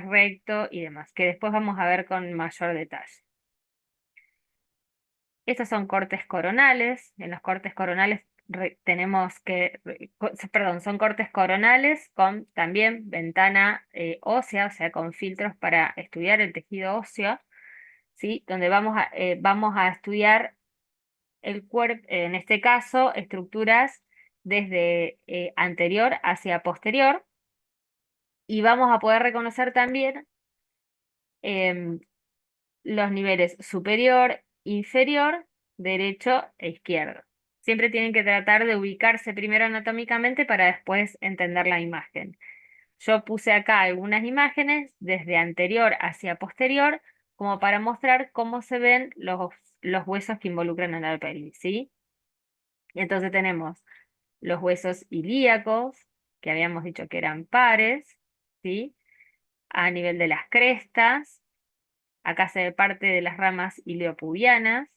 recto y demás, que después vamos a ver con mayor detalle. Estos son cortes coronales. En los cortes coronales tenemos que, perdón, son cortes coronales con también ventana ósea, o sea, con filtros para estudiar el tejido óseo, ¿sí? Donde vamos a estudiar el cuerpo, en este caso, estructuras desde anterior hacia posterior, y vamos a poder reconocer también em, los niveles superior, inferior, derecho e izquierdo. Siempre tienen que tratar de ubicarse primero anatómicamente para después entender la imagen. Yo puse acá algunas imágenes desde anterior hacia posterior, como para mostrar cómo se ven los huesos que involucran a la pelvis, ¿sí? Y entonces tenemos los huesos ilíacos, que habíamos dicho que eran pares, ¿sí? A nivel de las crestas. Acá se ve parte de las ramas iliopubianas.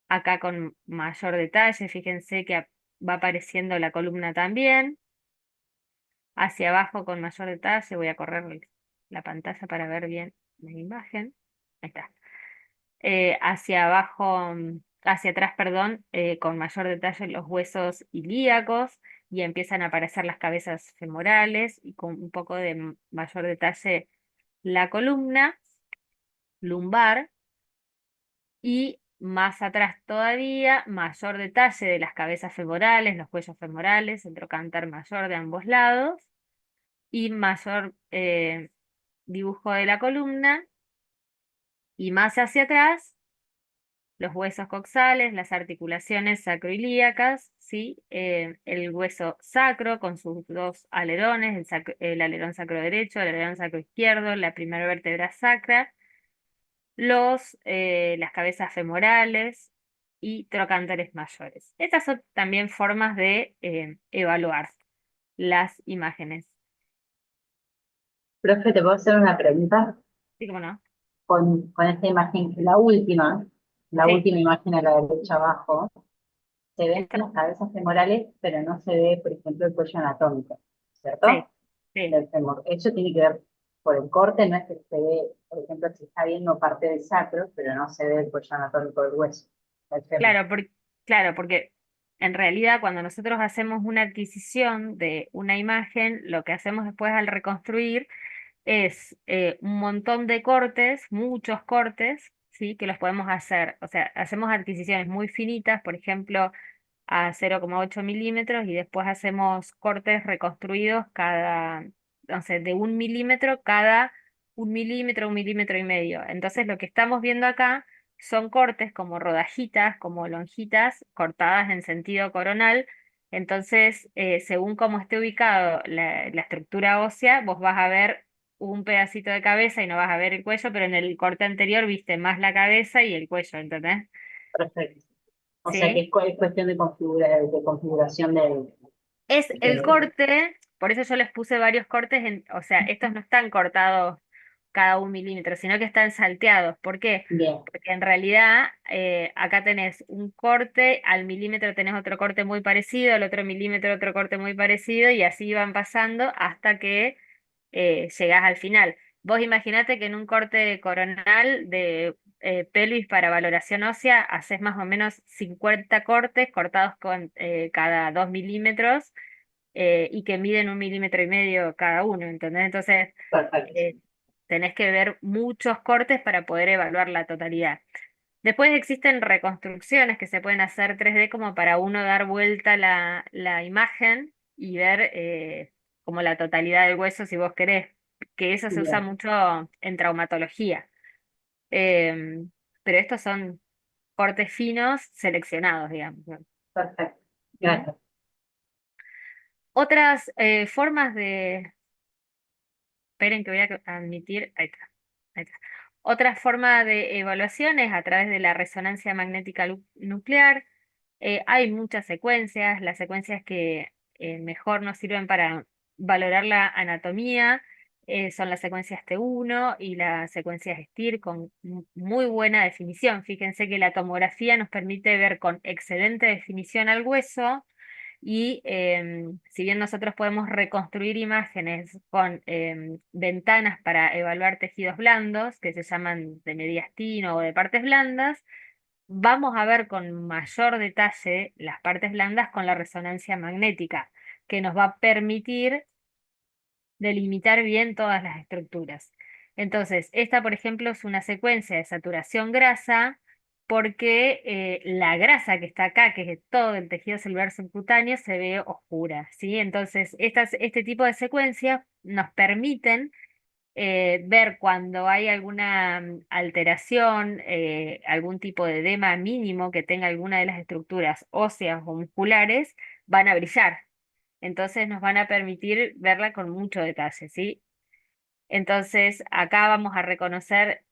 Acá con mayor detalle, fíjense que va apareciendo la columna también. Hacia abajo con mayor detalle, voy a correr la pantalla para ver bien la imagen. Ahí está. Hacia abajo, hacia atrás, perdón, con mayor detalle los huesos ilíacos, y empiezan a aparecer las cabezas femorales y con un poco de mayor detalle la columna lumbar. Y más atrás todavía, mayor detalle de las cabezas femorales, los cuellos femorales, el trocánter mayor de ambos lados, y mayor dibujo de la columna, y más hacia atrás, los huesos coxales, las articulaciones sacroilíacas, ¿sí? El hueso sacro con sus dos alerones, el alerón sacro derecho, el alerón sacro izquierdo, la primera vértebra sacra, las cabezas femorales y trocánteres mayores. Estas son también formas de evaluar las imágenes. Profe, ¿te puedo hacer una pregunta? ¿Sí, cómo no? Con esta imagen, la Sí, última imagen a la derecha abajo, se ven esta- las cabezas femorales, pero no se ve, por ejemplo, el cuello anatómico, sí, ¿cierto? sí. Del fémur. Eso tiene que ver por el corte, no es que se ve, por ejemplo, se está viendo parte del sacro, pero no se ve el cuello anatómico del hueso, del fémur. Claro, claro, porque en realidad cuando nosotros hacemos una adquisición de una imagen, lo que hacemos después al reconstruir es un montón de cortes, muchos cortes, ¿sí? Que los podemos hacer. O sea, hacemos adquisiciones muy finitas, por ejemplo, a 0,8 milímetros, y después hacemos cortes reconstruidos cada, no sé, de 1 milímetro cada 1 milímetro, 1,5 milímetros. Entonces lo que estamos viendo acá son cortes como rodajitas, como lonjitas, cortadas en sentido coronal. Entonces, según cómo esté ubicado la estructura ósea, vos vas a ver un pedacito de cabeza y no vas a ver el cuello, pero en el corte anterior viste más la cabeza y el cuello, ¿entendés? Perfecto. O sea que ¿Sí? es cuestión de configuración Es el de- corte, por eso yo les puse varios cortes, o sea, estos no están cortados cada 1 milímetro, sino que están salteados. ¿Por qué? bien, Porque en realidad acá tenés un corte, al milímetro tenés otro corte muy parecido, al otro milímetro otro corte muy parecido, y así van pasando hasta que llegás al final. Vos imaginate que en un corte coronal de pelvis para valoración ósea haces más o menos 50 cortes cortados con cada 2 milímetros, y que miden 1,5 milímetros cada uno, ¿entendés? Entonces perfecto. eh, tenés que ver muchos cortes para poder evaluar la totalidad. Después existen reconstrucciones que se pueden hacer 3D como para uno dar vuelta la imagen y ver como la totalidad del hueso si vos querés, que eso se usa Bien, mucho en traumatología. Em, pero estos son cortes finos seleccionados, digamos, ¿no? perfecto. ¿Mm? Gracias. Otras formas de... Esperen que voy a admitir... Ahí está, ahí está. Otra forma de evaluación es a través de la resonancia magnética nuclear. Hay muchas secuencias, las secuencias que mejor nos sirven para valorar la anatomía son las secuencias T1 y las secuencias STIR con muy buena definición. Fíjense que la tomografía nos permite ver con excelente definición al hueso, Y si bien nosotros podemos reconstruir imágenes con ventanas para evaluar tejidos blandos, que se llaman de mediastino o de partes blandas, vamos a ver con mayor detalle las partes blandas con la resonancia magnética, que nos va a permitir delimitar bien todas las estructuras. Entonces, esta, por ejemplo, es una secuencia de saturación grasa porque la grasa que está acá, que es todo el tejido celular subcutáneo, se ve oscura, ¿sí? Entonces, este tipo de secuencias nos permiten ver cuando hay alguna alteración, algún tipo de edema mínimo que tenga alguna de las estructuras óseas o musculares, van a brillar. Entonces nos van a permitir verla con mucho detalle, ¿sí? Entonces acá vamos a reconocer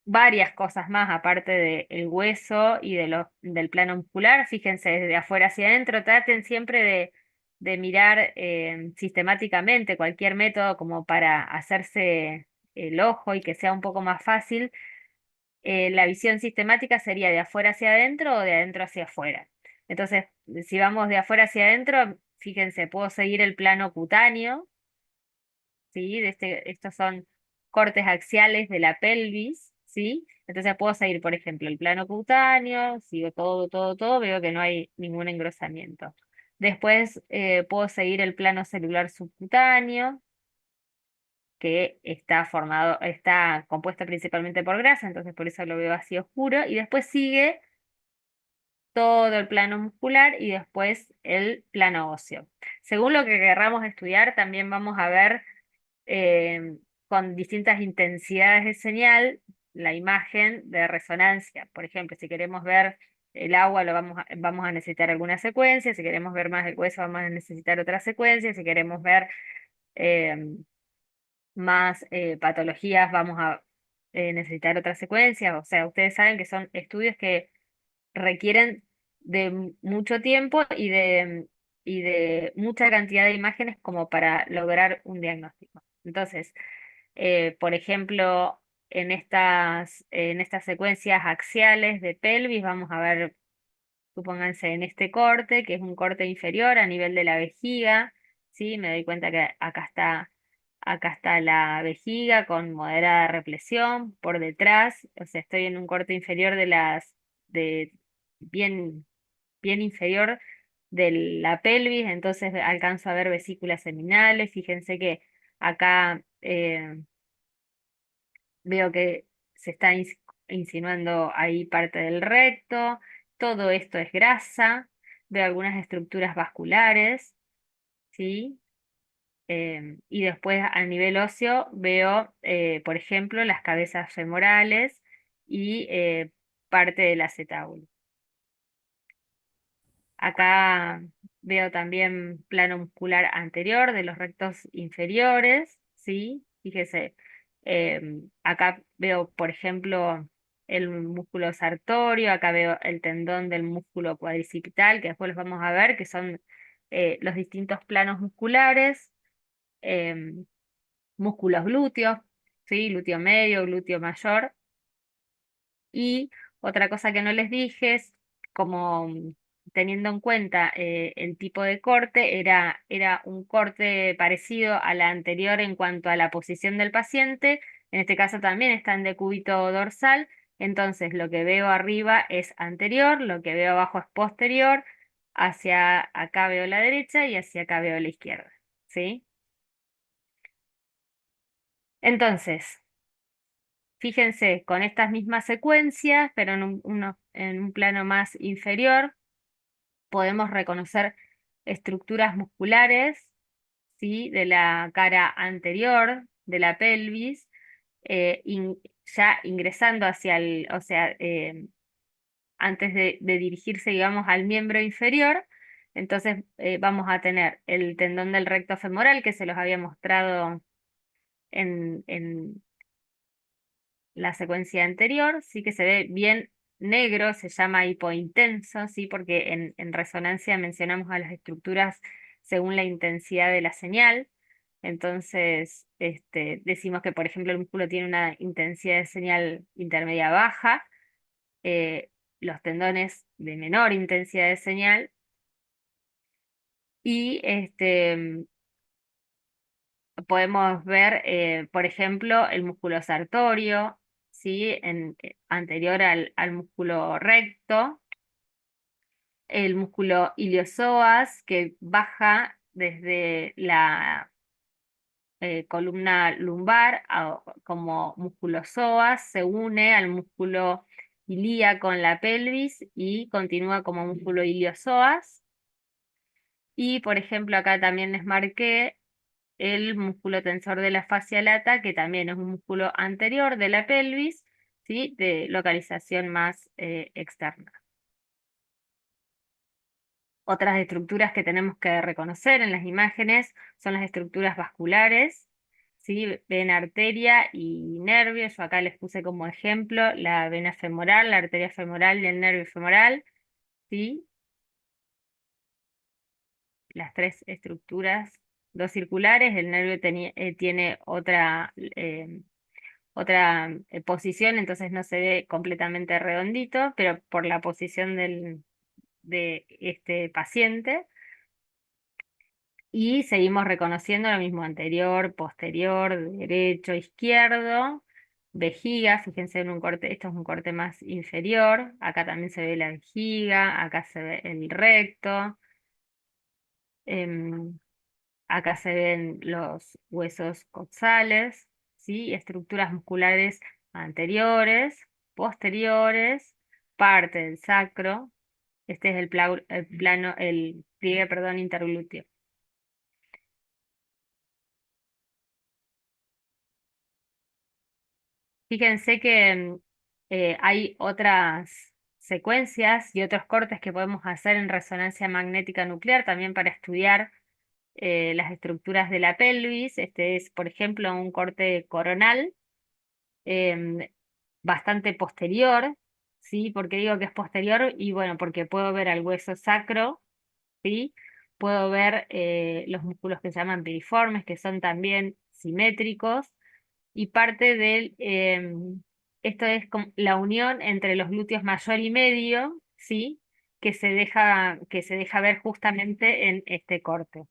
varias cosas más aparte del hueso y del plano muscular. Fíjense desde afuera hacia adentro, traten siempre de mirar sistemáticamente cualquier método como para hacerse el ojo y que sea un poco más fácil. La visión sistemática sería de afuera hacia adentro o de adentro hacia afuera. Entonces, si vamos de afuera hacia adentro, fíjense, puedo seguir el plano cutáneo, ¿sí? Estos son cortes axiales de la pelvis, ¿sí? Entonces puedo seguir, por ejemplo, el plano cutáneo, sigo todo, todo, todo, veo que no hay ningún engrosamiento. Después puedo seguir el plano celular subcutáneo, que está compuesto principalmente por grasa, entonces por eso lo veo así oscuro, y después sigue todo el plano muscular y después el plano óseo. Según lo que querramos estudiar, también vamos a ver con distintas intensidades de señal la imagen de resonancia. Por ejemplo, si queremos ver el agua, vamos a necesitar alguna secuencia, si queremos ver más el hueso, vamos a necesitar otra secuencia, si queremos ver eh, más patologías, vamos a necesitar otra secuencia. O sea, ustedes saben que son estudios que requieren de mucho tiempo y de mucha cantidad de imágenes como para lograr un diagnóstico. Entonces, por ejemplo, en estas secuencias axiales de pelvis, vamos a ver, supónganse, en este corte, que es un corte inferior a nivel de la vejiga, ¿sí? Me doy cuenta que acá está la vejiga con moderada represión por detrás, o sea, estoy en un corte inferior de bien, bien inferior de la pelvis, entonces alcanzo a ver vesículas seminales, fíjense que acá veo que se está insinuando ahí parte del recto, todo esto es grasa, veo algunas estructuras vasculares, ¿sí? Y después a nivel óseo veo, por ejemplo, las cabezas femorales y parte del acetábulo. Acá veo también plano muscular anterior de los rectos inferiores, ¿sí? Fíjese, acá veo, por ejemplo, el músculo sartorio, acá veo el tendón del músculo cuadricipital, que después los vamos a ver, que son los distintos planos musculares, em, músculos glúteos, ¿sí? Glúteo medio, glúteo mayor. Y otra cosa que no les dije es, como teniendo en cuenta el tipo de corte, era un corte parecido a la anterior en cuanto a la posición del paciente. En este caso también está en decúbito dorsal. Entonces lo que veo arriba es anterior, lo que veo abajo es posterior. Hacia acá veo la derecha y hacia acá veo la izquierda. ¿Sí? Entonces, fíjense, con estas mismas secuencias, pero en un plano más inferior, podemos reconocer estructuras musculares, ¿sí? De la cara anterior, de la pelvis, ya ingresando o sea, antes de dirigirse, digamos, al miembro inferior. Entonces vamos a tener el tendón del recto femoral, que se los había mostrado en la secuencia anterior, sí que se ve bien negro, se llama hipointenso, sí, porque en resonancia mencionamos a las estructuras según la intensidad de la señal. Entonces, decimos que, por ejemplo, el músculo tiene una intensidad de señal intermedia baja, los tendones de menor intensidad de señal, Y podemos ver, por ejemplo, el músculo sartorio, ¿sí? Anterior al músculo recto, el músculo iliosoas, que baja desde la columna lumbar como músculo psoas, se une al músculo ilíaco en la pelvis y continúa como músculo iliosoas. Y por ejemplo, acá también les marqué el músculo tensor de la fascia lata, que también es un músculo anterior de la pelvis, ¿sí? De localización más externa. Otras estructuras que tenemos que reconocer en las imágenes son las estructuras vasculares, ¿sí? Ven arteria y nervio. Yo acá les puse como ejemplo la vena femoral, la arteria femoral y el nervio femoral, ¿sí? Las tres estructuras, dos circulares, el nervio tiene otra posición, entonces no se ve completamente redondito, pero por la posición de este paciente. Y seguimos reconociendo lo mismo anterior, posterior, derecho, izquierdo, vejiga, fíjense en un corte, esto es un corte más inferior, acá también se ve la vejiga, acá se ve el recto, em, acá se ven los huesos coxales, ¿sí? Estructuras musculares anteriores, posteriores, parte del sacro, este es el pliegue, perdón, interglúteo. Fíjense que hay otras secuencias y otros cortes que podemos hacer en resonancia magnética nuclear también para estudiar las estructuras de la pelvis. Este es, por ejemplo, un corte coronal em, bastante posterior, ¿sí? ¿Por qué digo que es posterior? Y bueno, porque puedo ver al hueso sacro, ¿sí? Puedo ver los músculos que se llaman piriformes, que son también simétricos y parte esto es como la unión entre los glúteos mayor y medio, ¿sí? Que se deja ver justamente en este corte.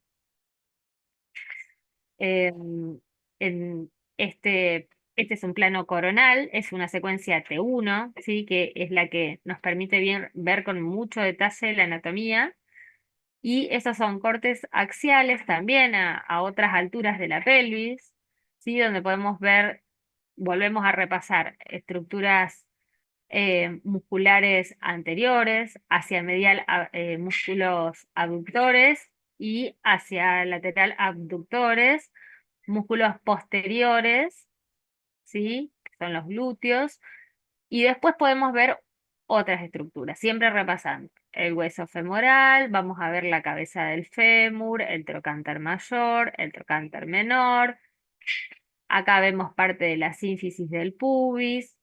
Em, en este es un plano coronal, es una secuencia T1, ¿sí? Que es la que nos permite ver con mucho detalle la anatomía. Y esos son cortes axiales también a otras alturas de la pelvis, ¿sí? Donde podemos ver, volvemos a repasar estructuras musculares anteriores, hacia medial músculos abductores y hacia lateral abductores, músculos posteriores, ¿sí? Que son los glúteos, y después podemos ver otras estructuras, siempre repasando. El hueso femoral, vamos a ver la cabeza del fémur, el trocánter mayor, el trocánter menor. Acá vemos parte de la sínfisis del pubis.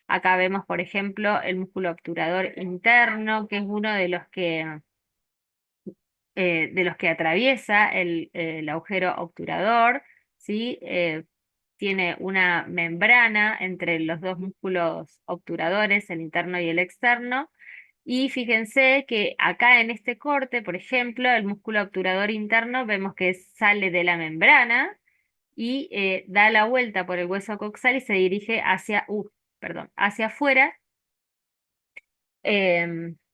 Acá vemos, por ejemplo, el músculo obturador interno, que es uno de los que atraviesa el agujero obturador, ¿sí? Tiene una membrana entre los dos músculos obturadores, el interno y el externo. Y fíjense que acá en este corte, por ejemplo, el músculo obturador interno vemos que sale de la membrana y da la vuelta por el hueso coxal y se dirige hacia afuera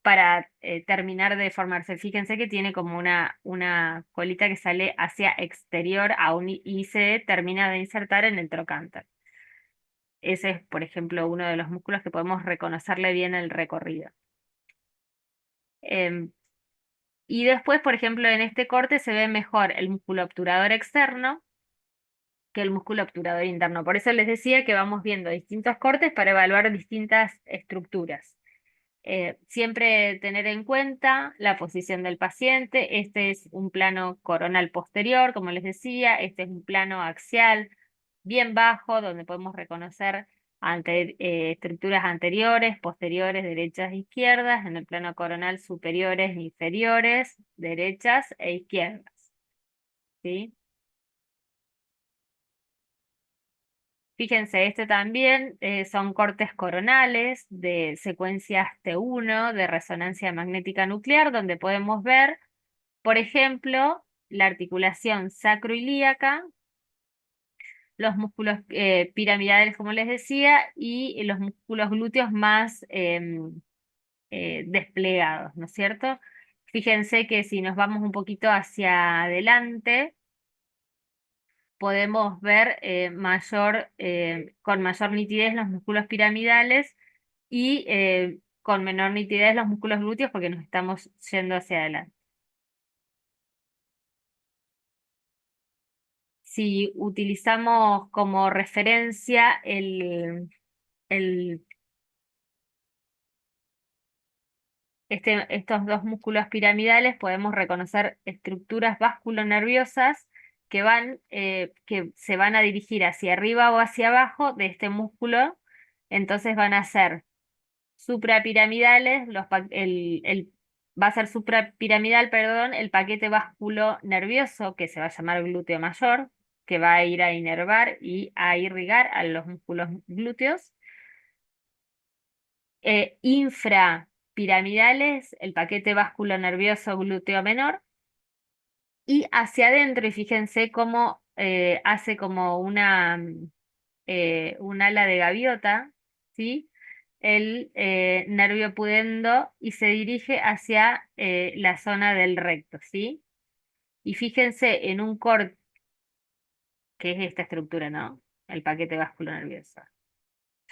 para terminar de formarse. Fíjense que tiene como una colita que sale hacia exterior aún y se termina de insertar en el trocánter. Ese es, por ejemplo, uno de los músculos que podemos reconocerle bien el recorrido. Em, y después, por ejemplo, en este corte se ve mejor el músculo obturador externo que el músculo obturador interno. Por eso les decía que vamos viendo distintos cortes para evaluar distintas estructuras. Siempre tener en cuenta la posición del paciente. Este es un plano coronal posterior, como les decía. Este es un plano axial bien bajo, donde podemos reconocer estructuras anteriores, posteriores, derechas e izquierdas. En el plano coronal superiores e inferiores, derechas e izquierdas. ¿Sí? Fíjense, este también son cortes coronales de secuencias T1 de resonancia magnética nuclear, donde podemos ver, Por ejemplo, la articulación sacroilíaca, los músculos piramidales, como les decía, y los músculos glúteos más desplegados, ¿no es cierto? Fíjense que si nos vamos un poquito hacia adelante, podemos ver con mayor nitidez los músculos piramidales y con menor nitidez los músculos glúteos porque nos estamos yendo hacia adelante. Si utilizamos como referencia el estos dos músculos piramidales, podemos reconocer estructuras vasculonerviosas que se van a dirigir hacia arriba o hacia abajo de este músculo. Entonces van a ser suprapiramidales, va a ser suprapiramidal, perdón, el paquete vasculonervioso que se va a llamar glúteo mayor, que va a ir a inervar y a irrigar a los músculos glúteos. Infrapiramidales, el paquete vasculonervioso glúteo menor, y hacia adentro, y fíjense cómo hace como un ala de gaviota, ¿sí? El nervio pudendo y se dirige hacia la zona del recto, ¿sí? Y fíjense en un corte, que es esta estructura, ¿no? El paquete vasculonervioso.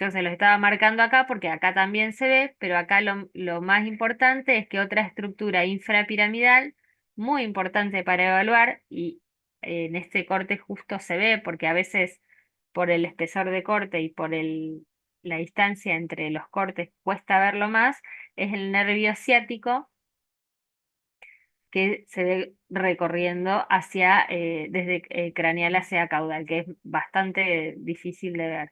Yo se los estaba marcando acá porque acá también se ve, pero acá lo más importante es que otra estructura infrapiramidal, muy importante para evaluar, y en este corte justo se ve, porque a veces por el espesor de corte y por la distancia entre los cortes cuesta verlo más, es el nervio ciático que se ve recorriendo desde craneal hacia caudal, que es bastante difícil de ver.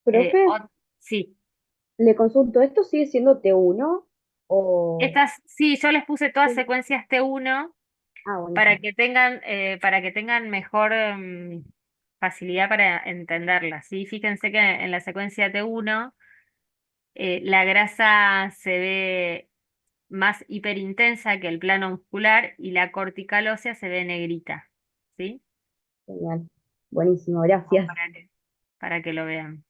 Profe, Sí. le consulto, ¿esto sigue siendo T1 o...? Sí, yo les puse todas Sí. secuencias T1 Ah, buenísimo. para que tengan mejor facilidad para entenderlas, ¿sí? Fíjense que en la secuencia T1 la grasa se ve más hiperintensa que el plano muscular y la cortical ósea se ve negrita, ¿sí? Genial. Buenísimo, Como gracias. para que lo vean.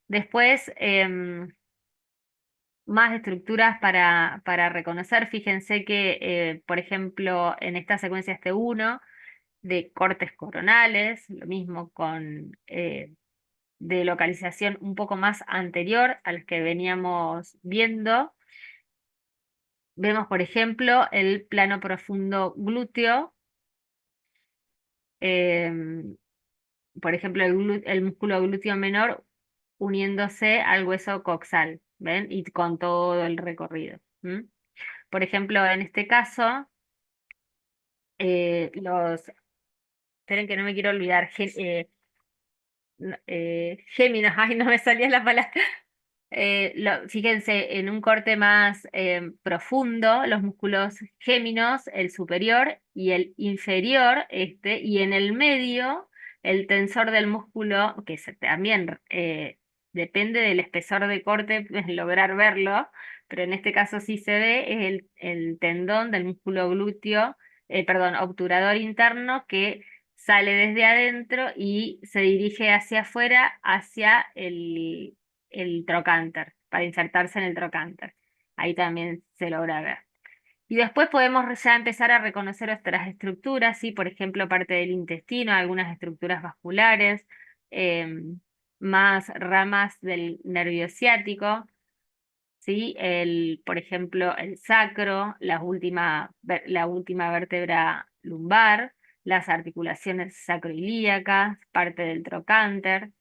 Después, más estructuras para reconocer. Fíjense que, por ejemplo, en esta secuencia este uno de cortes coronales, lo mismo con de localización un poco más anterior a las que veníamos viendo. Vemos, por ejemplo, el plano profundo glúteo, em, por ejemplo, el músculo glúteo menor uniéndose al hueso coxal, ¿ven? Y con todo el recorrido. ¿M? Por ejemplo, en este caso, esperen que no me quiero olvidar, géminos, ay, no me salía la palabra. Fíjense, en un corte más profundo, los músculos géminos, el superior y el inferior, y en el medio, el tensor del músculo, que también depende del espesor de corte, pues, lograr verlo, pero en este caso sí se ve, es el tendón del músculo glúteo, perdón, obturador interno, que sale desde adentro y se dirige hacia afuera, hacia el trocánter, para insertarse en el trocánter. Ahí también se logra ver. Y después podemos ya empezar a reconocer otras estructuras, ¿sí? Por ejemplo, parte del intestino, algunas estructuras vasculares, em, más ramas del nervio ciático, ¿sí? Por ejemplo, el sacro, la última vértebra lumbar, las articulaciones sacroilíacas, parte del trocánter.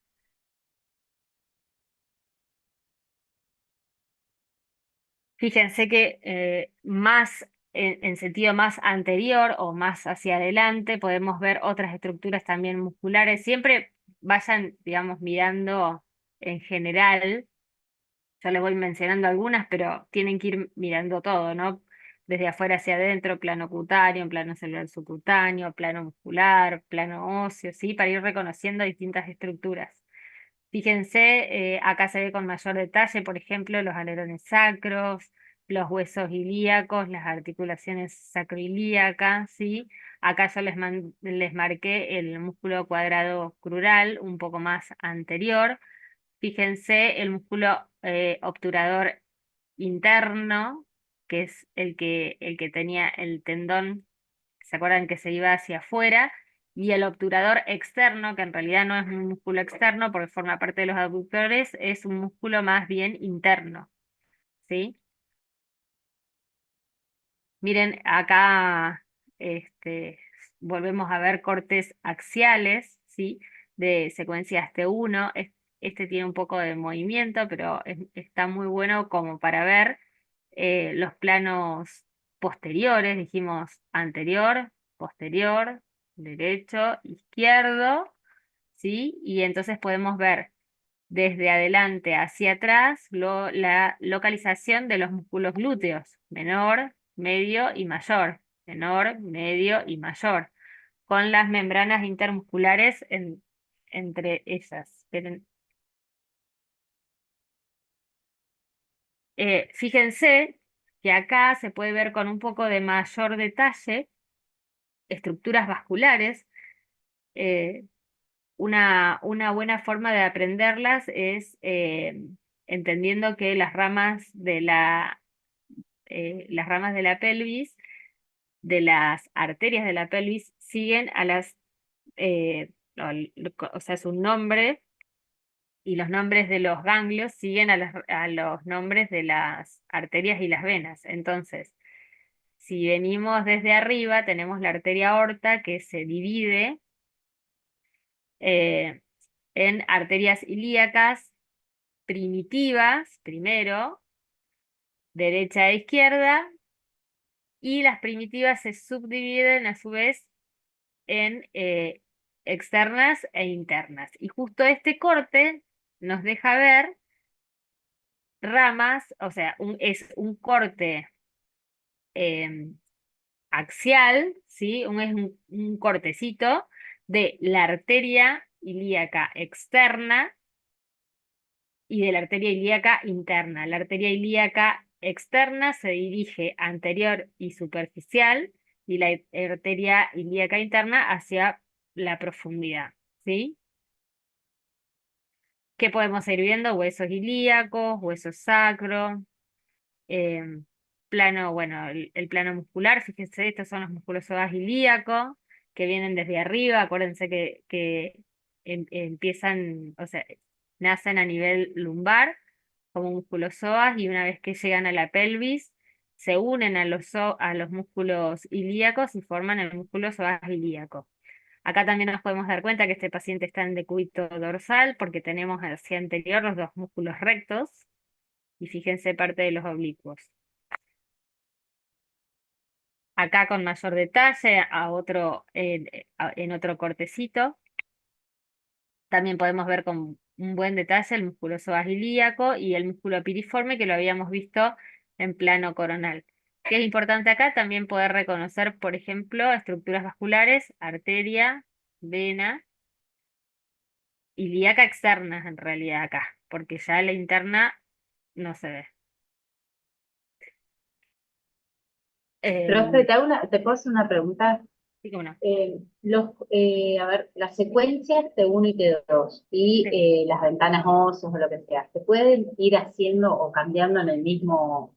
Fíjense que más en sentido más anterior o más hacia adelante podemos ver otras estructuras también musculares. Siempre vayan, digamos, mirando en general. Yo les voy mencionando algunas, pero tienen que ir mirando todo, ¿no? Desde afuera hacia adentro, plano cutáneo, plano celular subcutáneo, plano muscular, plano óseo, ¿sí? Para ir reconociendo distintas estructuras. Fíjense, acá se ve con mayor detalle, por ejemplo, los alerones sacros, los huesos ilíacos, las articulaciones sacroilíacas, ¿sí? Acá yo les marqué el músculo cuadrado crural un poco más anterior. Fíjense el músculo obturador interno, que es el que tenía el tendón, ¿se acuerdan que se iba hacia afuera? Y el obturador externo, que en realidad no es un músculo externo porque forma parte de los abductores, es un músculo más bien interno, ¿sí? Miren, acá volvemos a ver cortes axiales, ¿sí? De secuencias T1. Este tiene un poco de movimiento, pero está muy bueno como para ver los planos posteriores. Dijimos anterior, posterior, derecho, izquierdo, ¿sí? Y entonces podemos ver desde adelante hacia atrás la localización de los músculos glúteos, menor, medio y mayor, menor, medio y mayor, con las membranas intermusculares entre ellas. Fíjense que acá se puede ver con un poco de mayor detalle estructuras vasculares. eh, una buena forma de aprenderlas es entendiendo que las ramas de la pelvis, de las arterias de la pelvis, siguen a las, o sea, su nombre y los nombres de los ganglios siguen a los nombres de las arterias y las venas. Entonces, si venimos desde arriba, tenemos la arteria aorta que se divide eh, en arterias ilíacas primitivas, primero, derecha e izquierda, y las primitivas se subdividen a su vez en externas e internas. Y justo este corte nos deja ver ramas, o sea, es un corte em, axial, ¿sí? Es un cortecito de la arteria ilíaca externa y de la arteria ilíaca interna. La arteria ilíaca externa se dirige anterior y superficial y la arteria ilíaca interna hacia la profundidad, ¿sí? ¿Qué podemos ir viendo? Huesos ilíacos, huesos sacro, em, plano, bueno, el plano muscular, fíjense, estos son los músculos psoas ilíacos que vienen desde arriba, acuérdense que empiezan, o sea, nacen a nivel lumbar como músculos psoas y una vez que llegan a la pelvis se unen a los músculos ilíacos y forman el músculo psoas ilíaco. Acá también nos podemos dar cuenta que este paciente está en decúbito dorsal porque tenemos hacia anterior los dos músculos rectos y fíjense parte de los oblicuos. Acá con mayor detalle en otro cortecito. También podemos ver con un buen detalle el músculo psoas ilíaco y el músculo piriforme que lo habíamos visto en plano coronal. Que es importante acá también poder reconocer, por ejemplo, estructuras vasculares, arteria, vena, ilíaca externas en realidad acá, porque ya la interna no se ve. Profe, Em, te puedo hacer una pregunta. sí, cómo no. A ver, las secuencias T1 y T2 y Sí. las ventanas óseas o lo que sea, ¿se pueden ir haciendo o cambiando en el mismo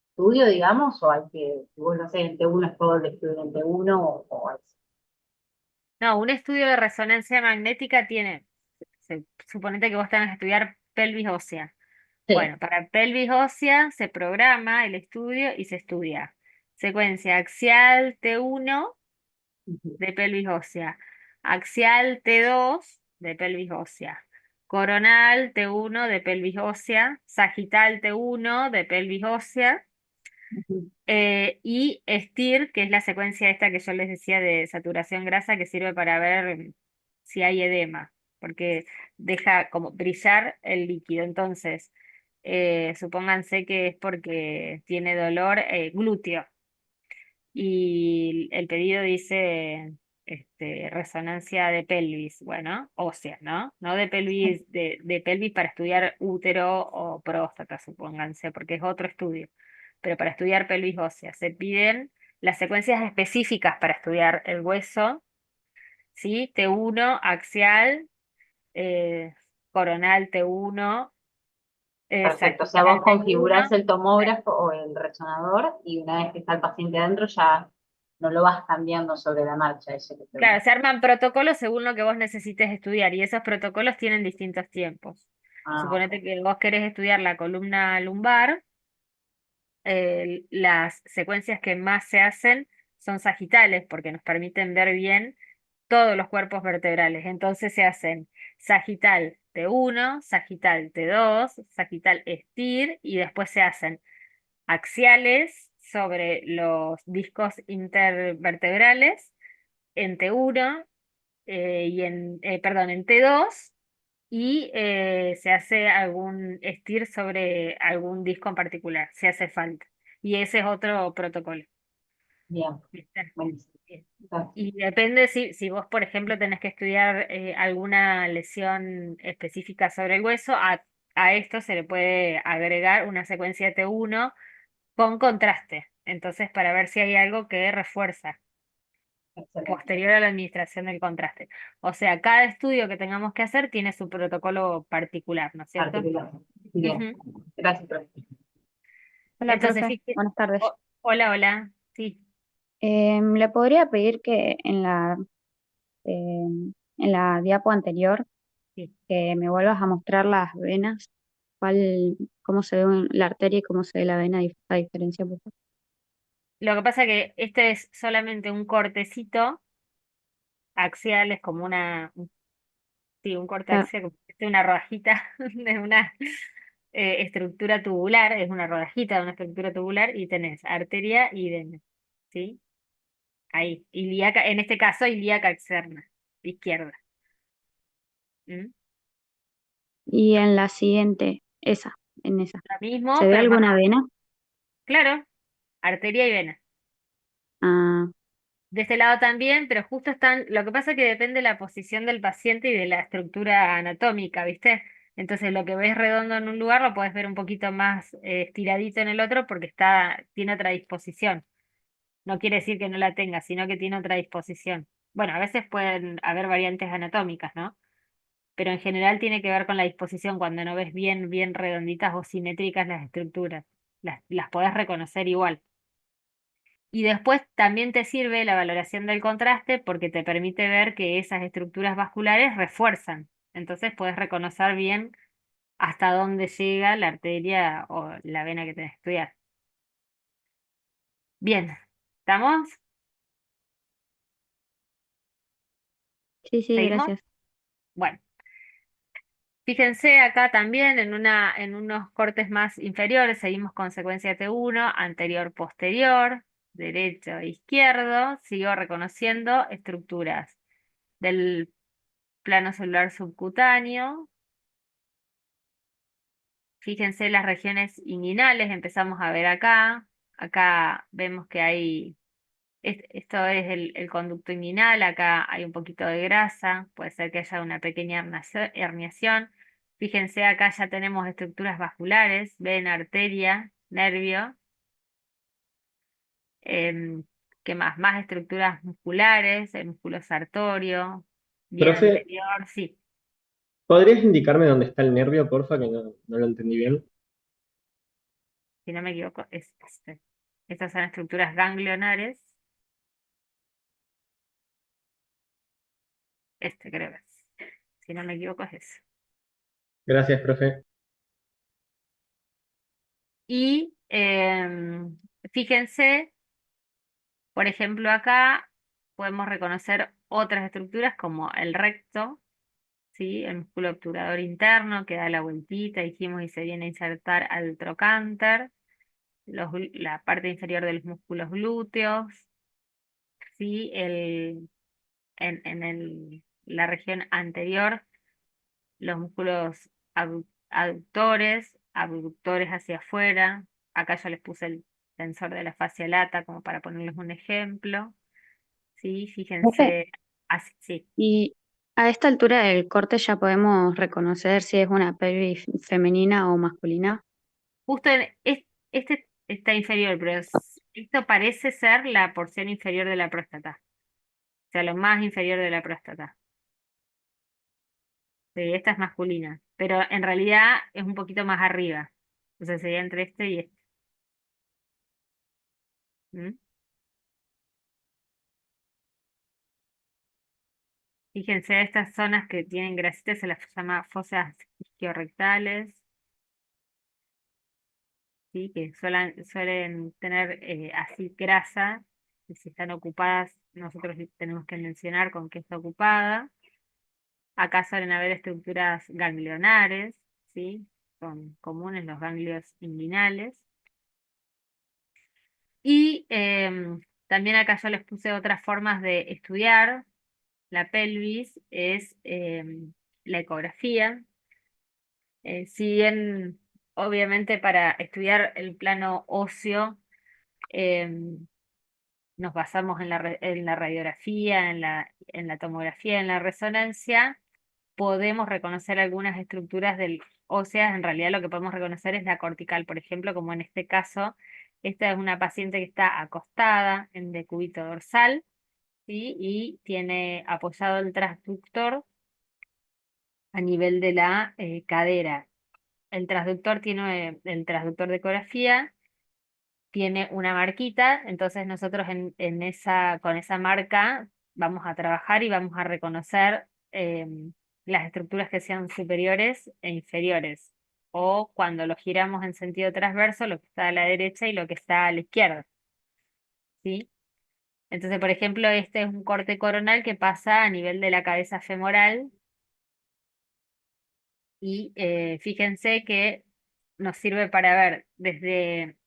estudio, digamos? ¿O hay que, si vos lo haces en T1 es todo el estudio en T1 o es? No, un estudio de resonancia magnética suponete que vos tenés que estudiar pelvis ósea. Sí. Bueno, para pelvis ósea se programa el estudio y se estudia secuencia axial T1 Ujú, de pelvis ósea, axial T2 de pelvis ósea, coronal T1 de pelvis ósea, sagital T1 de pelvis ósea, ujú. y STIR, que es la secuencia esta que yo les decía de saturación grasa que sirve para ver si hay edema, porque deja como brillar el líquido. Entonces, supónganse que es porque tiene dolor glúteo y el pedido dice resonancia de pelvis, bueno, ósea, ¿no? No de pelvis, de pelvis para estudiar útero o próstata, supónganse, porque es otro estudio. Pero para estudiar pelvis ósea se piden las secuencias específicas para estudiar el hueso, ¿sí? T1, axial, eh, coronal T1, Perfecto. O sea, sagital vos configurás T1. el tomógrafo o el resonador y una vez que está el paciente adentro ya no lo vas cambiando sobre la marcha, eso que te Claro, se arman protocolos según lo que vos necesites estudiar y esos protocolos tienen distintos tiempos. Ah, Suponete que vos querés estudiar la columna lumbar, las secuencias que más se hacen son sagitales porque nos permiten ver bien todos los cuerpos vertebrales. Entonces se hacen sagital T1, sagital T2, sagital estir y después se hacen axiales sobre los discos intervertebrales en T1 perdón, en T2 y se hace algún estir sobre algún disco en particular, si hace falta. Y ese es otro protocolo. bien, ¿Viste? buenísimo. Bien. Entonces, Y depende si vos, por ejemplo, tenés que estudiar alguna lesión específica sobre el hueso, a esto se le puede agregar una secuencia T1 con contraste. Entonces, para ver si hay algo que refuerza excelente. posterior a la administración del contraste. O sea, cada estudio que tengamos que hacer tiene su protocolo particular, ¿no es cierto? Articular. Bien, Ujú. gracias, profe. Hola, Entonces, profe. fíjate, Buenas tardes. hola, hola, sí, ¿Le podría pedir que en la diapo anterior sí. que me vuelvas a mostrar las venas? ¿Cómo se ve la arteria y cómo se ve la vena, la diferencia, por favor? Lo que pasa que este es solamente un cortecito axial, es como sí, un corte Claro. axial, como una rodajita de una estructura tubular, es una rodajita de una estructura tubular y tenés arteria y vena, ¿sí? Ahí, ilíaca, en este caso ilíaca externa, izquierda. ¿Mm? Y en la siguiente, en esa, Lo ¿se mismo, ve pero más alguna vena? claro, arteria y vena. Ah, De este lado también, pero justo están, lo que pasa es que depende de la posición del paciente y de la estructura anatómica, ¿viste? Entonces lo que ves redondo en un lugar lo puedes ver un poquito más estiradito en el otro porque tiene otra disposición. No quiere decir que no la tenga, sino que tiene otra disposición. Bueno, a veces pueden haber variantes anatómicas, ¿no? Pero en general tiene que ver con la disposición cuando no ves bien redonditas o simétricas las estructuras. Las podés reconocer igual. Y después también te sirve la valoración del contraste porque te permite ver que esas estructuras vasculares refuerzan. Entonces puedes reconocer bien hasta dónde llega la arteria o la vena que tenés que estudiar. Bien, ¿estamos? sí, sí, ¿Seguimos? gracias. Bueno, fíjense acá también en unos cortes más inferiores, seguimos con secuencia T1, anterior-posterior, derecho e izquierdo, sigo reconociendo estructuras del plano celular subcutáneo. Fíjense las regiones inguinales, empezamos a ver acá. Acá vemos que esto es el conducto inguinal, acá hay un poquito de grasa, puede ser que haya una pequeña herniación. Fíjense, acá ya tenemos estructuras vasculares, ven arteria, nervio. Em, ¿Qué más? Más estructuras musculares, el músculo sartorio, bien Profe, anterior, sí, ¿podrías indicarme dónde está el nervio, porfa, que no lo entendí bien? si no me equivoco, es este. Estas son estructuras ganglionares. Este creo que es. Si no me equivoco es ese. Gracias, profe. Y fíjense, por ejemplo, acá podemos reconocer otras estructuras como el recto, ¿sí? El músculo obturador interno que da la vueltita, dijimos, y se viene a insertar al trocánter, la parte inferior de los músculos glúteos, ¿sí? La región anterior los músculos aductores, abductores hacia afuera. Acá yo les puse el tensor de la fascia lata como para ponerles un ejemplo. Sí, Profe, fíjense, así, sí. y a esta altura del corte ya podemos reconocer si es una pelvis femenina o masculina. Justo este está inferior, pero esto parece ser la porción inferior de la próstata, o sea, lo más inferior de la próstata. Sí, esta es masculina, pero en realidad es un poquito más arriba. O sea, sería entre este y este. ¿Mm? Fíjense, estas zonas que tienen grasitas se las llama fosas isquiorrectales, ¿sí? Que suelen tener así grasa, y si están ocupadas, nosotros tenemos que mencionar con qué está ocupada. Acá suelen haber estructuras ganglionares, ¿sí? Son comunes los ganglios inguinales. Y también acá yo les puse otras formas de estudiar la pelvis, es la ecografía. Si bien, obviamente, para estudiar el plano óseo, em, nos basamos en la radiografía, en la tomografía, en la resonancia, podemos reconocer algunas estructuras del óseas. En realidad lo que podemos reconocer es la cortical, por ejemplo, como en este caso, esta es una paciente que está acostada en decúbito dorsal, ¿sí? Y tiene apoyado el transductor a nivel de la cadera. El transductor de ecografía tiene una marquita, entonces nosotros con esa marca vamos a trabajar y vamos a reconocer las estructuras que sean superiores e inferiores, o cuando lo giramos en sentido transverso, lo que está a la derecha y lo que está a la izquierda, ¿sí? Entonces, por ejemplo, este es un corte coronal que pasa a nivel de la cabeza femoral y fíjense que nos sirve para ver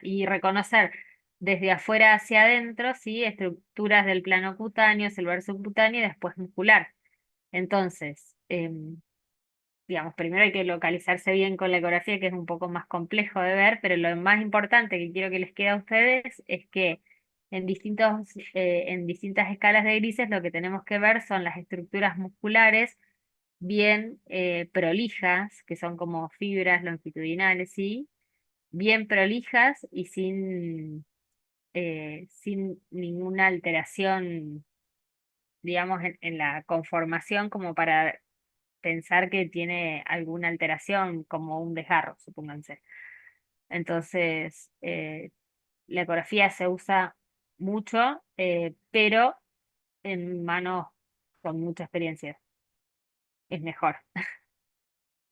y reconocer desde afuera hacia adentro, ¿sí? Estructuras del plano cutáneo, celular subcutáneo y después muscular. Entonces, digamos, primero hay que localizarse bien con la ecografía, que es un poco más complejo de ver, pero lo más importante que quiero que les quede a ustedes es que en distintas escalas de grises lo que tenemos que ver son las estructuras musculares bien prolijas, que son como fibras longitudinales, ¿sí? Bien prolijas y sin ninguna alteración, digamos, en la conformación como para pensar que tiene alguna alteración como un desgarro, supónganse. Entonces, la ecografía se usa mucho, pero en manos con mucha experiencia es mejor.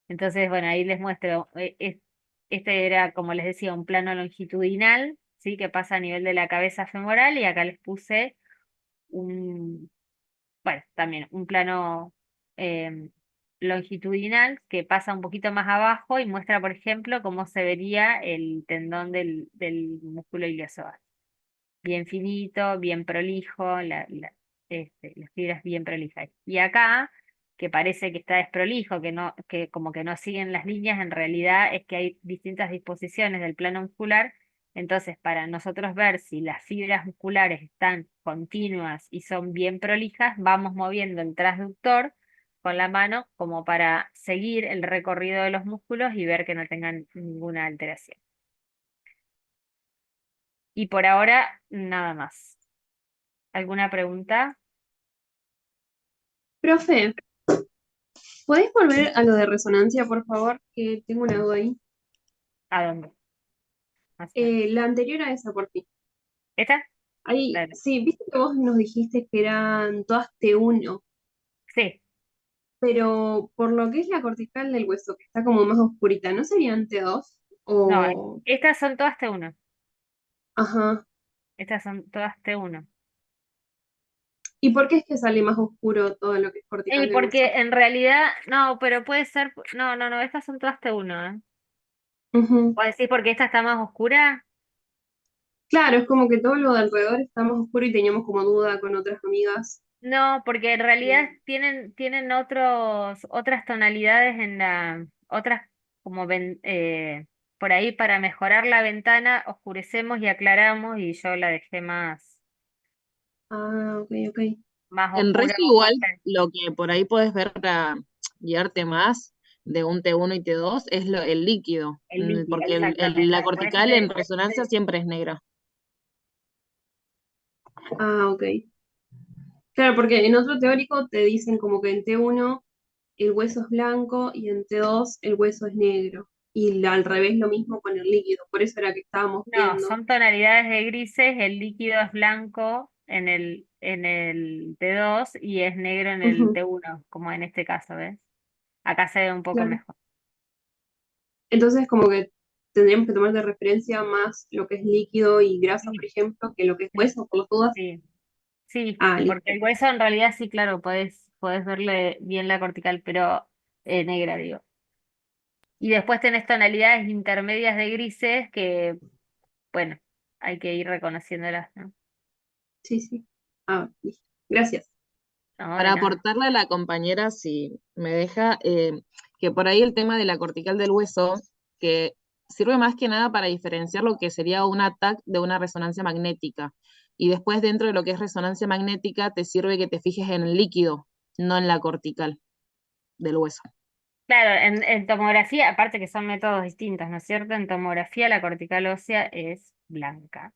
Entonces, bueno, ahí les muestro. Este era, como les decía, un plano longitudinal, ¿sí? Que pasa a nivel de la cabeza femoral y acá les puse un, bueno, también un plano em, longitudinal que pasa un poquito más abajo y muestra, por ejemplo, cómo se vería el tendón del músculo iliozoas. Bien finito, bien prolijo, las fibras bien prolijas. Y acá, que parece que está desprolijo, que como que no siguen las líneas, en realidad es que hay distintas disposiciones del plano muscular. Entonces, para nosotros ver si las fibras musculares están continuas y son bien prolijas, vamos moviendo el transductor con la mano como para seguir el recorrido de los músculos y ver que no tengan ninguna alteración. Y por ahora, nada más. ¿Alguna pregunta? Profe, ¿podés volver a lo de resonancia, por favor? Que tengo una duda ahí. ¿A dónde? Más o menos. La anterior a esa por ti. ¿Esta? Ahí, Dale. sí, viste que vos nos dijiste que eran todas T1, Sí, pero por lo que es la cortical del hueso, que está como más oscurita, ¿no serían T2? no, O, estas son todas T1. ajá. Estas son todas T1. ¿Y por qué es que sale más oscuro todo lo que es Y cortical del porque hueso? en realidad, no, pero puede ser, no, no, no, estas son todas T1, ¿eh? Ujú. ¿O decís porque esta está más oscura? Claro, es como que todo lo de alrededor está más oscuro y teníamos como duda con otras amigas. No, porque en realidad Eh, tienen otras tonalidades otras como por ahí para mejorar la ventana, oscurecemos y aclaramos y yo la dejé más. Ah, ok, ok. más En oscuro resto igual más lo que por ahí puedes ver para guiarte más de un T1 y T2 es el líquido, el líquido, porque la exactamente. Por eso cortical en resonancia siempre es negra. Ah, ok. Claro, porque en otro teórico te dicen como que en T1 el hueso es blanco y en T2 el hueso es negro. Y al revés lo mismo con el líquido. Por eso era que estábamos no, viendo. son tonalidades de grises, el líquido es blanco en el T2 y es negro en el Ujú, T1, como en este caso, ¿ves? Acá se ve un poco claro. mejor. Entonces como que tendríamos que tomar de referencia más lo que es líquido y grasa, por Sí, ejemplo, que lo que es sí, hueso, por las dudas. sí, sí, Ah, porque listo. el hueso en realidad sí, claro, podés verle bien la cortical, pero negra, digo. Y después tenés tonalidades intermedias de grises que, bueno, hay que ir reconociéndolas, ¿no? Sí, sí. Ah, listo. Gracias. No, de Para nada. aportarle a la compañera, si me deja, que por ahí el tema de la cortical del hueso, que sirve más que nada para diferenciar lo que sería un ATAC de una resonancia magnética. Y después dentro de lo que es resonancia magnética, te sirve que te fijes en el líquido, no en la cortical del hueso. Claro, en tomografía, aparte que son métodos distintos, ¿no es cierto? En tomografía la cortical ósea es blanca,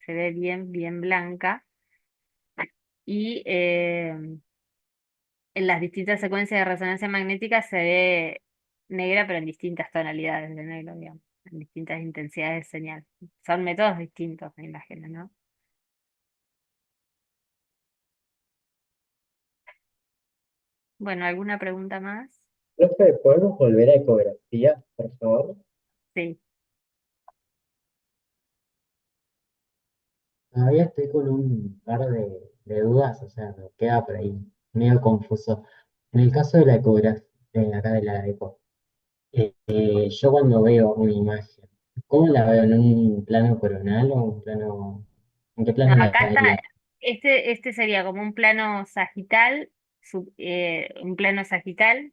se ve bien, bien blanca. Y en las distintas secuencias de resonancia magnética se ve negra, pero en distintas tonalidades de negro, digamos, en distintas intensidades de señal. Son métodos distintos, me imagino, ¿no? Bueno, ¿alguna pregunta más? Profe, ¿podemos volver a ecografía, por favor? Sí. Todavía estoy con un par de dudas, o sea, me queda por ahí medio confuso. En el caso de la ecografía, de acá de la eco, yo cuando veo una imagen, ¿cómo la veo? ¿En un plano coronal o un plano, en qué No, plano la acá está, vería? este sería como un plano sagital, un plano sagital,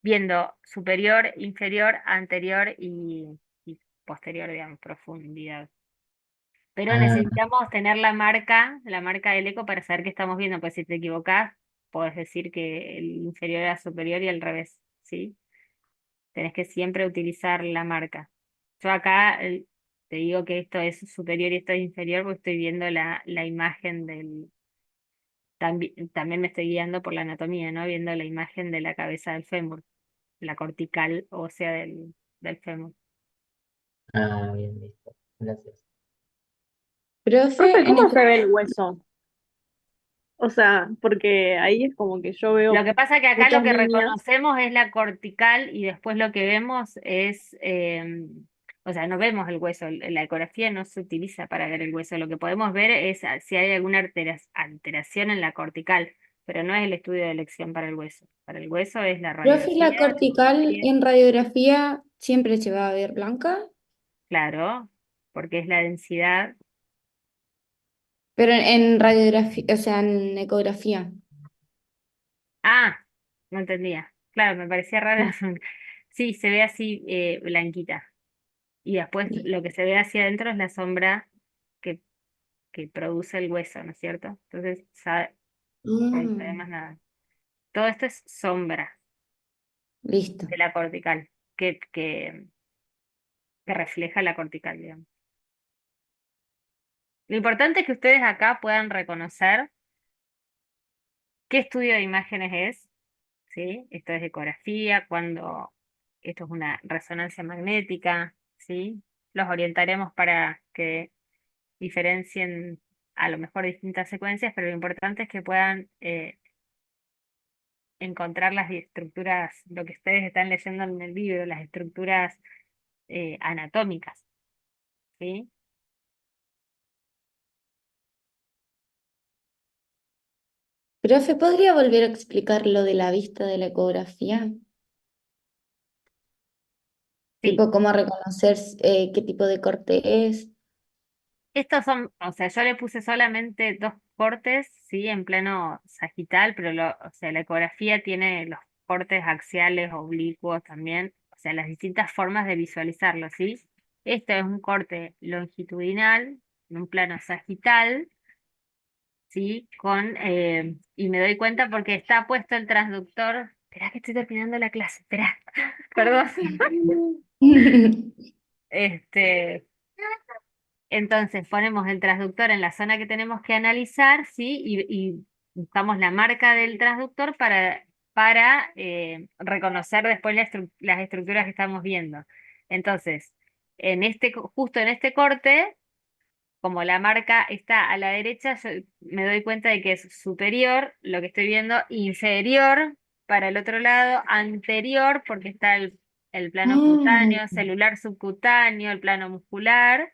viendo superior, inferior, anterior y posterior, digamos, profundidad. Pero Ah, necesitamos tener la marca del eco para saber qué estamos viendo, pues si te equivocás, podés decir que el inferior era superior y al revés, ¿sí? Tenés que siempre utilizar la marca. Yo acá te digo que esto es superior y esto es inferior porque estoy viendo la imagen del... También me estoy guiando por la anatomía, ¿no? Viendo la imagen de la cabeza del fémur, la cortical ósea del fémur. bien, listo. Gracias. Profe, Profe, en ¿cómo eco- se ve el hueso? O sea, porque ahí es como que yo Lo veo que pasa que acá lo muchas que líneas. reconocemos es la cortical y después lo que vemos es, o sea, no vemos el hueso, la ecografía no se utiliza para ver el hueso, lo que podemos ver es si hay alguna alteración en la cortical, pero no es el estudio de elección para el hueso es la profe, radiografía, la cortical en radiografía siempre se va a ver blanca, claro, porque es la densidad. pero en radiografía, o sea, en ecografía. Ah, no entendía, claro, me parecía raro. Sí, se ve así blanquita. Y después lo que se ve hacia adentro es la sombra que, que produce el hueso, ¿no es cierto? Entonces, no se ve Mm, más nada. Todo esto es sombra listo. de la cortical, que refleja la cortical, digamos. Lo importante es que ustedes acá puedan reconocer qué estudio de imágenes es, ¿sí? Esto es ecografía, cuando esto es una resonancia magnética, ¿sí? Los orientaremos para que diferencien a lo mejor distintas secuencias, pero lo importante es que puedan encontrar las estructuras, lo que ustedes están leyendo en el libro, las estructuras anatómicas, ¿sí? Profe, ¿podría volver a explicar lo de la vista de la ecografía? Sí, Tipo, cómo reconocer qué tipo de corte es. estos son, o sea, yo le puse solamente dos cortes, ¿sí? En plano sagital, pero o sea, la ecografía tiene los cortes axiales, oblicuos también, o sea, las distintas formas de visualizarlo, ¿sí? Esto es un corte longitudinal, en un plano sagital, ¿sí? Y me doy cuenta porque está puesto el transductor. Esperá que estoy terminando la clase, esperá, perdón. Este, entonces ponemos el transductor en la zona que tenemos que analizar, ¿sí? Y buscamos la marca del transductor para reconocer después las estructuras que estamos viendo. Entonces, justo en este corte, como la marca está a la derecha, yo me doy cuenta de que es superior, lo que estoy viendo, inferior para el otro lado, anterior, porque está el plano cutáneo, celular subcutáneo, el plano muscular,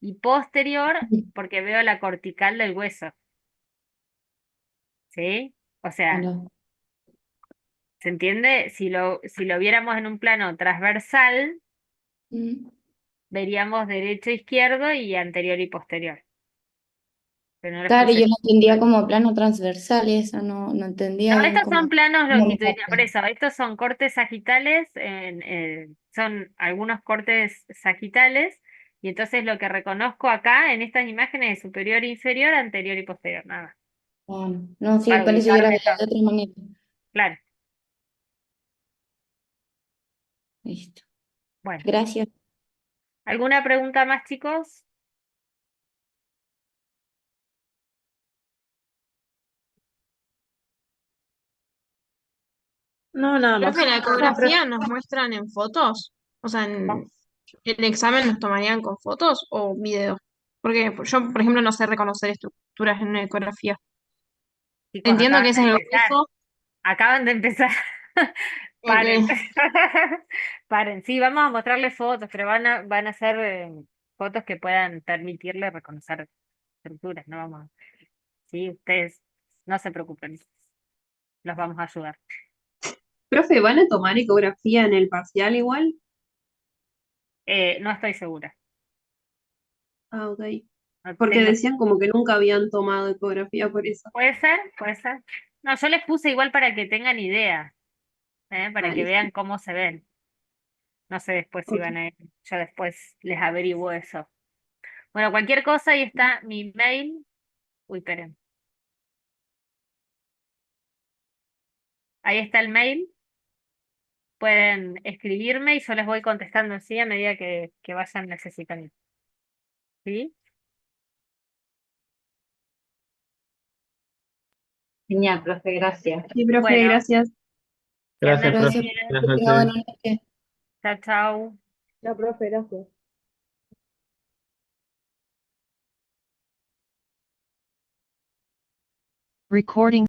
y posterior, porque veo la cortical del hueso, ¿sí? O sea, Claro. ¿se entiende? Si lo viéramos en un plano transversal, Mm. veríamos derecho, izquierdo y anterior y posterior. Pero no les Claro, puse. yo lo entendía como plano transversal, eso no No, entendía estos son como planos una longitudinales, por marca. eso, estos son cortes sagitales, son algunos cortes sagitales, y entonces lo que reconozco acá en estas imágenes es superior, inferior, anterior y posterior, nada, Bueno, no, sí, para parece que era ubicarme de todo. otra manera. Claro, Listo. bueno. Gracias. ¿Alguna pregunta más, chicos? No, nada más. Profe, la No, ecografía nos muestran en fotos, o sea, No, el examen nos tomarían con fotos o video. Porque yo, por ejemplo, no sé reconocer estructuras en una ecografía. chicos, Entiendo que acaban de ese es el empezar, hueso, acaban de empezar. Paren. ok. Paren. Sí, vamos a mostrarles fotos, pero van a ser fotos que puedan permitirle reconocer estructuras, no vamos. Sí, ustedes no se preocupen, los vamos a ayudar. Profe, ¿van a tomar ecografía en el parcial igual? No estoy segura. Ah, ok. No Porque tengo. decían como que nunca habían tomado ecografía por eso. Puede ser, puede ser. No, yo les puse igual para que tengan idea, para Ah, que listo. vean cómo se ven. No sé después si Ok. van a ir. Yo después les averiguo eso. Bueno, cualquier cosa, ahí está mi mail. Uy, esperen. Ahí está el mail. Pueden escribirme y yo les voy contestando así a medida que vayan necesitando. ¿Sí? Genial, profe, gracias. Sí, profe, Bueno, gracias. que anden Gracias, muy profe. Gracias. bien. Buenas Que tenga buena noches. noche. Chao, chao. ya, profe, gracias. Recording